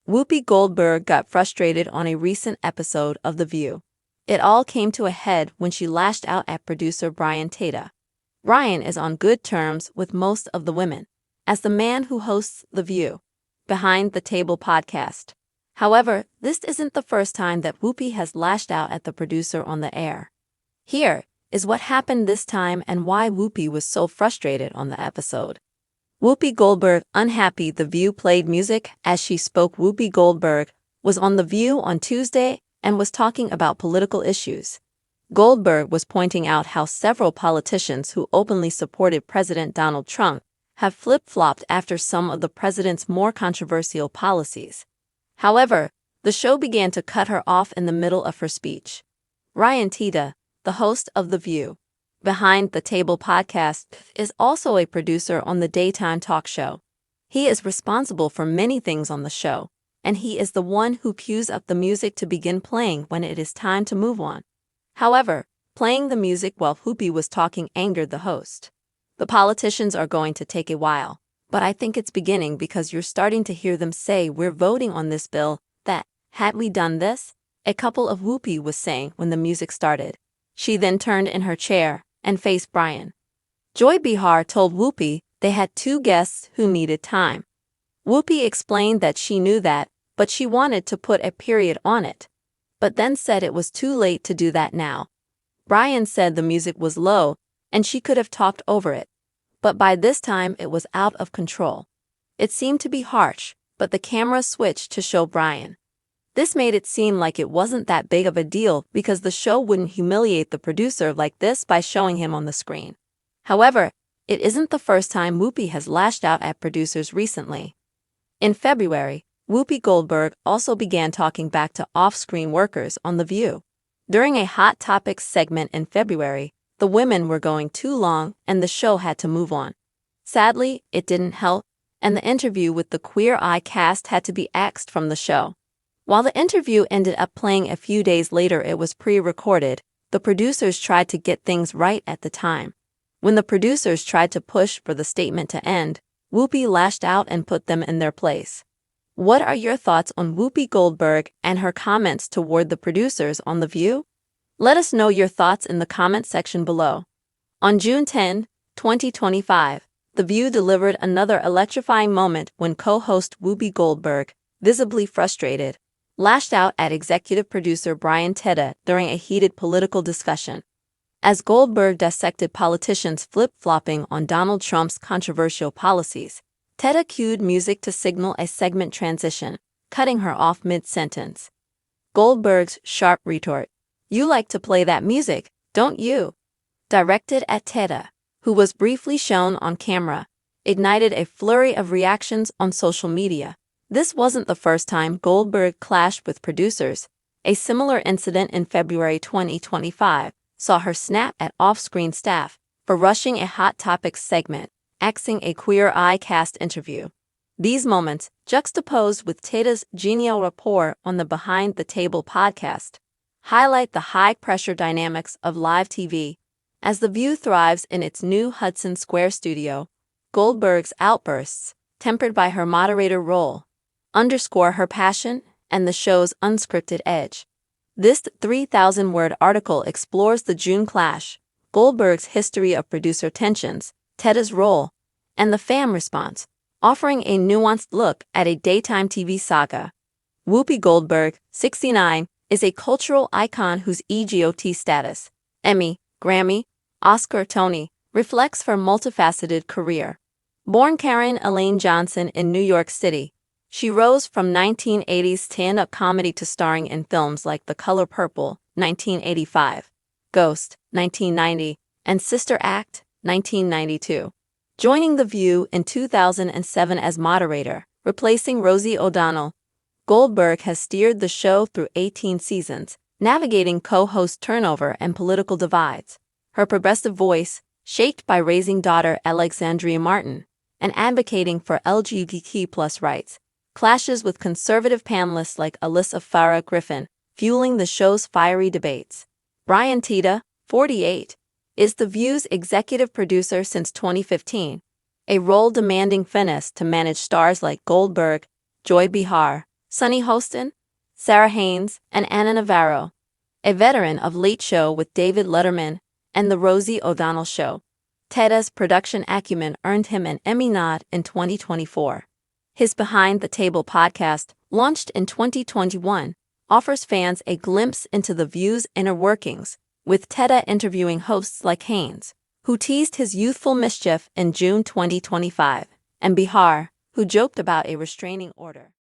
Whoopi Goldberg got frustrated on a recent episode of The View. It all came to a head when she lashed out at producer Brian Teta. Brian is on good terms with most of the women, as the man who hosts The View, Behind the Table podcast. However, this isn't the first time that Whoopi has lashed out at the producer on the air. Here is what happened this time and why Whoopi was so frustrated on the episode. Whoopi Goldberg unhappy The View played music as she spoke. Whoopi Goldberg was on The View on Tuesday and was talking about political issues. Goldberg was pointing out how several politicians who openly supported President Donald Trump have flip-flopped after some of the president's more controversial policies. However, the show began to cut her off in the middle of her speech. Brian Teta, the host of The View, Behind the Table podcast, is also a producer on the daytime talk show. He is responsible for many things on the show, and he is the one who cues up the music to begin playing when it is time to move on. However, playing the music while Whoopi was talking angered the host. The politicians are going to take a while, but I think it's beginning because you're starting to hear them say we're voting on this bill, that, had we done this? A couple of Whoopi was saying when the music started. She then turned in her chair and faced Brian. Joy Behar told Whoopi they had two guests who needed time. Whoopi explained that she knew that, but she wanted to put a period on it, but then said it was too late to do that now. Brian said the music was low and she could have talked over it, but by this time it was out of control. It seemed to be harsh, but the camera switched to show Brian. This made it seem like it wasn't that big of a deal because the show wouldn't humiliate the producer like this by showing him on the screen. However, it isn't the first time Whoopi has lashed out at producers recently. In February, Whoopi Goldberg also began talking back to off-screen workers on The View. During a Hot Topics segment in February, the women were going too long and the show had to move on. Sadly, it didn't help, and the interview with the Queer Eye cast had to be axed from the show. While the interview ended up playing a few days later, it was pre-recorded. The producers tried to get things right at the time. When the producers tried to push for the statement to end, Whoopi lashed out and put them in their place. What are your thoughts on Whoopi Goldberg and her comments toward the producers on The View? Let us know your thoughts in the comment section below. On June 10, 2025, The View delivered another electrifying moment when co-host Whoopi Goldberg, visibly frustrated, lashed out at executive producer Brian Teta during a heated political discussion. As Goldberg dissected politicians flip-flopping on Donald Trump's controversial policies, Teta cued music to signal a segment transition, cutting her off mid-sentence. Goldberg's sharp retort, "You like to play that music, don't you?" directed at Teta, who was briefly shown on camera, ignited a flurry of reactions on social media. This wasn't the first time Goldberg clashed with producers. A similar incident in February 2025 saw her snap at off-screen staff for rushing a Hot Topics segment, axing a Queer Eye cast interview. These moments, juxtaposed with Teta's genial rapport on the Behind the Table podcast, highlight the high-pressure dynamics of live TV. As The View thrives in its new Hudson Square studio, Goldberg's outbursts, tempered by her moderator role, underscore her passion and the show's unscripted edge. This 3,000-word article explores the June clash, Goldberg's history of producer tensions, Teta's role, and the fan response, offering a nuanced look at a daytime TV saga. Whoopi Goldberg, 69, is a cultural icon whose EGOT status, Emmy, Grammy, Oscar, Tony, reflects her multifaceted career. Born Karen Elaine Johnson in New York City, she rose from 1980s stand-up comedy to starring in films like The Color Purple, 1985, Ghost, 1990, and Sister Act, 1992. Joining The View in 2007 as moderator, replacing Rosie O'Donnell, Goldberg has steered the show through 18 seasons, navigating co-host turnover and political divides. Her progressive voice, shaped by raising daughter Alexandria Martin and advocating for LGBTQ+ rights, clashes with conservative panelists like Alyssa Farah Griffin, fueling the show's fiery debates. Brian Teta, 48, is The View's executive producer since 2015, a role demanding finesse to manage stars like Goldberg, Joy Behar, Sunny Hostin, Sarah Haynes, and Anna Navarro, a veteran of Late Show with David Letterman and The Rosie O'Donnell Show. Tedda's production acumen earned him an Emmy nod in 2024. His Behind the Table podcast, launched in 2021, offers fans a glimpse into The View's inner workings, with Tedda interviewing hosts like Haynes, who teased his youthful mischief in June 2025, and Bihar, who joked about a restraining order.